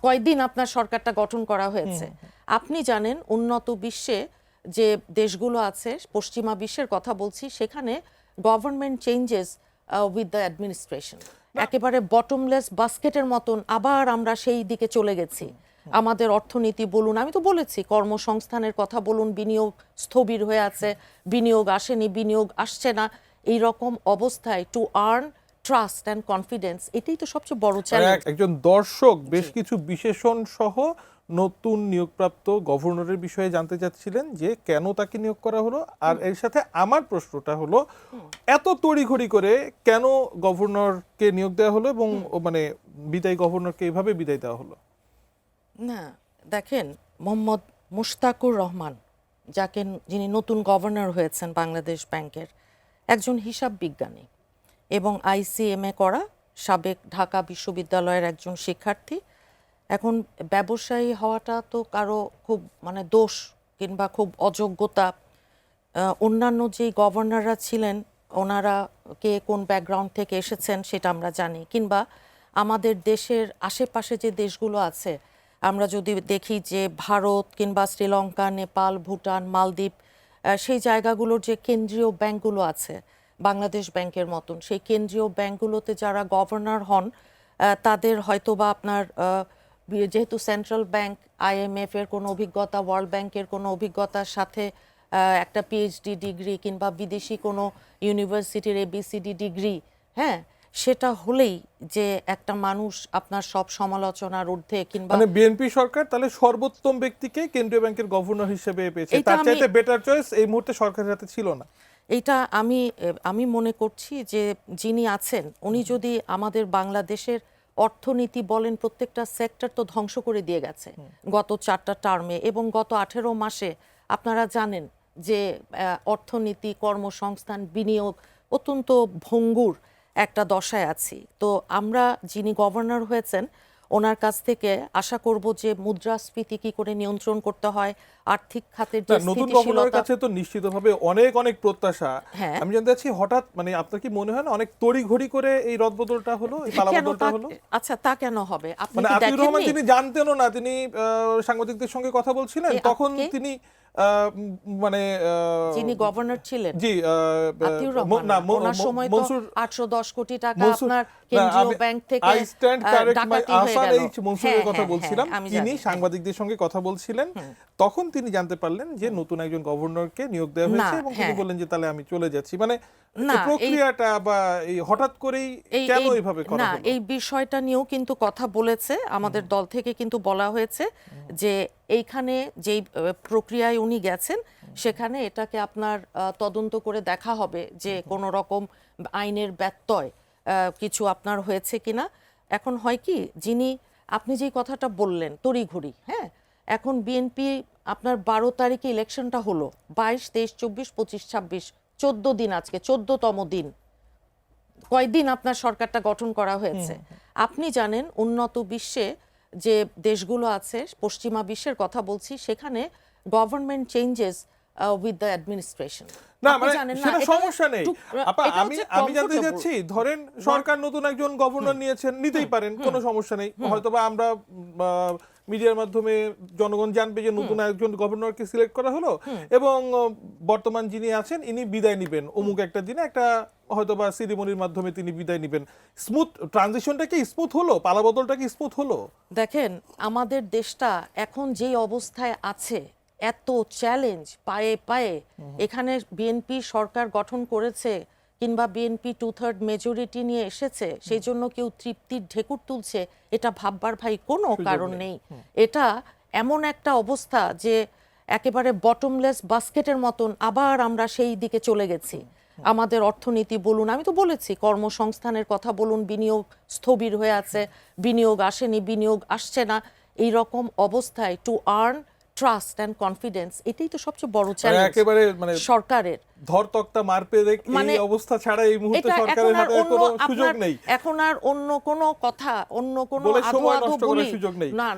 কয়দিন আপনার সরকারটা গঠন করা হয়েছে। আপনি জানেন উন্নত বিশ্বে যে দেশগুলো আছে, পশ্চিমা বিশ্বের কথা বলছি, সেখানে government changes with the administration, একেবারে বটমলেস বাস্কেটের মতন আবার আমরা সেই দিকে চলে গেছি। আমাদের অর্থনীতি বলুন, আমি তো বলেছি কর্মসংস্থানের কথা বলুন, বিনিয়োগ স্থবির হয়ে আছে, বিনিয়োগ আসেনি, বিনিয়োগ আসছে না, এই রকম অবস্থায় to earn trust and confidence, এটাই তো সবচেয়ে বড় চ্যালেঞ্জ। একজন দর্শক বেশ কিছু বিশেষণ সহ নতুন নিয়োগপ্রাপ্ত গভর্নরের বিষয়ে জানতে চাচ্ছিলেন যে কেন তাকে নিয়োগ করা হলো, আর এর সাথে আমার প্রশ্নটা হলো এত তড়িঘড়ি করে কেন গভর্নরকে নিয়োগ দেওয়া হলো এবং মানে বিদায়ী গভর্নরকে এইভাবে বিদায় দেওয়া হলো? না দেখেন, মোহাম্মদ মুশতাকুর রহমান, যিনি নতুন গভর্নর হয়েছেন বাংলাদেশ ব্যাংকের, একজন হিসাব বিজ্ঞানী এবং ICMA করা সাবেক ঢাকা বিশ্ববিদ্যালয়ের একজন শিক্ষার্থী। এখন ব্যবসায়ী হওয়াটা তো কারো খুব মানে দোষ কিংবা খুব অযোগ্যতা। অন্যান্য যেই গভর্নররা ছিলেন ওনারা কে কোন ব্যাকগ্রাউন্ড থেকে এসেছেন সেটা আমরা জানি, কিংবা আমাদের দেশের আশেপাশে যে দেশগুলো আছে আমরা যদি দেখি যে ভারত কিংবা শ্রীলঙ্কা, নেপাল, ভুটান, মালদ্বীপ, সেই জায়গাগুলোর যে কেন্দ্রীয় ব্যাংকগুলো আছে বাংলাদেশ ব্যাংকের মতন, সেই কেন্দ্রীয় ব্যাংকগুলোতে যারা গভর্নর হন তাদের হয়তোবা আপনার যেহেতু সেন্ট্রাল ব্যাংক, IMF এর কোনো অভিজ্ঞতা, ওয়ার্ল্ড ব্যাংকের কোনো অভিজ্ঞতার সাথে একটা PhD ডিগ্রি কিংবা বিদেশি কোনো ইউনিভার্সিটির ABCD ডিগ্রি, হ্যাঁ, সেটা হলেই যে একটা মানুষ আপনার সব সমালোচনার ঊর্ধ্বে, কিংবা মানে বিএনপি সরকার তাহলে সর্বোত্তম ব্যক্তিকে কেন্দ্রীয় ব্যাংকের গভর্নর হিসেবে পেয়েছে, তার চাইতে বেটার চয়েস এই মুহূর্তে সরকারের হাতে ছিল না। এটা আমি মনে করছি যে যিনি আছেন উনি যদি আমাদের বাংলাদেশের অর্থনীতি বলেন, প্রত্যেকটা সেক্টর তো ধ্বংস করে দিয়ে গেছে গত 4টা টার্মে, এবং গত 18 মাসে আপনারা জানেন যে অর্থনীতি, কর্মসংস্থান, বিনিয়োগ অত্যন্ত ভঙ্গুর একটা দশায় আছি। তো আমরা যিনি গভর্নর হয়েছেন ওনার কাছ থেকে আশা করব যে মুদ্রাস্ফীতি কি করে নিয়ন্ত্রণ করতে হয়, আর্থিক খাতের যে নতুন গভর্নরের স্থিতিশীলতা, কাছে তো নিশ্চিতভাবে অনেক অনেক প্রত্যাশা। হ্যাঁ। আমি জানতে চাচ্ছি হঠাৎ মানে আপনার কি মনে হয় না অনেক তড়িঘড়ি করে এই রদবদলটা হলো, এই পালাবদলটা হলো? আচ্ছা, তা কেন হবে? আপনি মানে কি আতিউর রহমান দেখেননি? তিনি জানতেনও না, তিনি সাংবাদিকদের সঙ্গে কথা বলছিলেন তখন তিনি মানে যিনি গভর্নর ছিলেন জি আতিউর রহমান, না ওনার সময় তো মনসুর 810 কোটি টাকা মনসুর আপনার কেন্দ্রীয় ব্যাংক থেকে আই স্ট্যান্ড কারেক্ট মাই ডাকাতি হয়ে আসার গেল। এই মনসুরের হ্যাঁ, কথা হ্যাঁ, বলছিলাম, হ্যাঁ, আমি তিনি জানি, সাংবাদিকদের সঙ্গে কথা বলছিলেন, তখন তিনি জানতে পারলেন যে নতুন একজন গভর্নরকে নিয়োগ দেওয়া হয়েছে এবং তিনি বললেন যে তাহলে আমি চলে যাচ্ছি। মানে এই প্রক্রিয়াটা বা এই হঠাৎ করেই কেন এইভাবে করা না, হলো? এই বিষয়টা নিয়েও কিন্তু কথা বলেছে আমাদের দল থেকে, কিন্তু বলা হয়েছে যে এইখানে যেই প্রক্রিয়ায় উনি গেছেন সেখানে এটাকে আপনার তদন্ত করে দেখা হবে যে কোনো রকম আইনের ব্যত্যয় কিছু আপনার হয়েছে কিনা। এখন হয় কি, আপনি যেই কথাটা বললেন তড়িঘড়ি, হ্যাঁ, এখন বিএনপি আপনার 12 তারিখে ইলেকশনটা হলো, 22, 23, 24, 25, 26, 14 দিন, আজকে 14তম দিন, কয়দিন আপনার সরকারটা গঠন করা হয়েছে। আপনি জানেন উন্নত বিশ্বে যে দেশগুলো আছে, পশ্চিমা বিশ্বের কথা বলছি, সেখানে government changes with the administration. না মানে সেটা সমস্যা নেই আপা, আমি জানতে চাচ্ছি ধরেন সরকার নতুন একজন গভর্নর নিতেই পারেন, কোনো সমস্যা নেই, হয়তোবা আমরা মিডিয়ার মাধ্যমে জনগণ জানবে যে নতুন একজন গভর্নরকে সিলেক্ট করা হলো এবং বর্তমান যিনি আছেন ইনি বিদায় নিবেন অমুক একটা দিনে, একটা হয়তোবা সিরিমনির মাধ্যমে তিনি বিদায় নিবেন। স্মুথ ট্রানজিশনটা কি স্মুথ হলো? পালাবদলটা কি স্মুথ হলো? দেখেন, আমাদের দেশটা এখন যেই অবস্থায় আছে, এত চ্যালেঞ্জ পায়ে পায়ে, এখানে বিএনপি সরকার গঠন করেছে কিংবা বিএনপি 2/3 মেজরিটি নিয়ে এসেছে, সেই জন্য কেউ তৃপ্তির ঢেকুর তুলছে, এটা ভাববার ভাই কোনো কারণ নেই। এটা এমন একটা অবস্থা যে একেবারে বটমলেস বাস্কেটের মতন আবার আমরা সেই দিকে চলে গেছি। আমাদের অর্থনীতি বলুন, আমি তো বলেছি কর্মসংস্থানের কথা বলুন, বিনিয়োগ স্থবির হয়ে আছে, বিনিয়োগ আসেনি, বিনিয়োগ আসছে না, এই রকম অবস্থায় to earn trust and confidence, এটাই তো সবচেয়ে বড় চ্যালেঞ্জ একেবারে মানে সরকারের। ধরতক্তা মারপে এই অবস্থা ছাড়া এই মুহূর্তে সরকারের হাতে কোনো সুযোগ নেই। এখন আর অন্য কোনো কথা, অন্য কোনো বলে আদো সময় আদো নষ্ট বলি করার সুযোগ নেই। না।